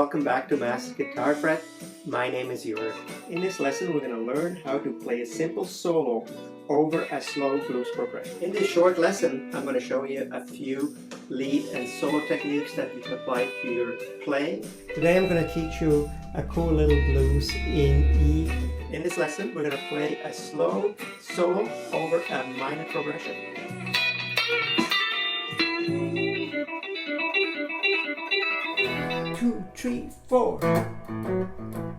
welcome back to Master Guitar Fret. My name is Joerg. In this lesson we're going to learn how to play a simple solo over a slow blues progression. In this short lesson I'm going to show you a few lead and solo techniques that you can apply to your playing. Today I'm going to teach you a cool little blues in E. In this lesson we're going to play a slow solo over a minor progression. 2, 3, 4.